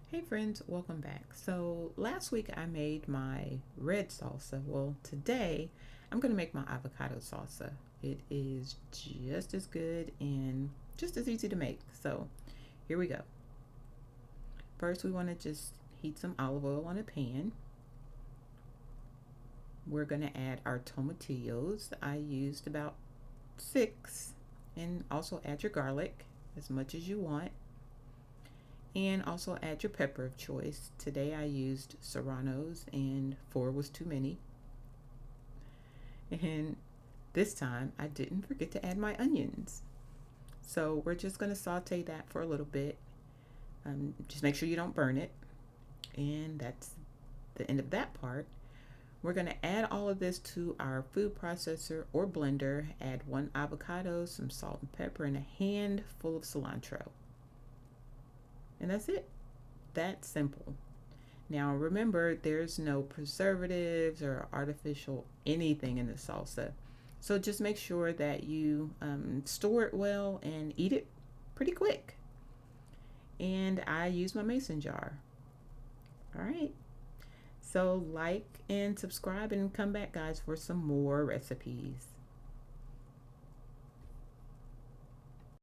Hey friends, welcome back. So last week I made my red salsa. Well, today I'm going to make my avocado salsa. It is just as good and just as easy to make. So here we go. First, we want to just heat some olive oil on a pan. We're going to add our tomatillos. I used about six, and also add your garlic as much as you want. And also add your pepper of choice. Today I used serranos and four was too many. And this time I didn't forget to add my onions. So we're just going to saute that for a little bit. Just make sure you don't burn it. And that's the end of that part. We're going to add all of this to our food processor or blender. Add one avocado, some salt and pepper, and a handful of cilantro. And that's it. That's simple. Now remember, there's no preservatives or artificial anything in the salsa. So just make sure that you store it well and eat it pretty quick. And I use my mason jar. All right. So like and subscribe and come back, guys, for some more recipes.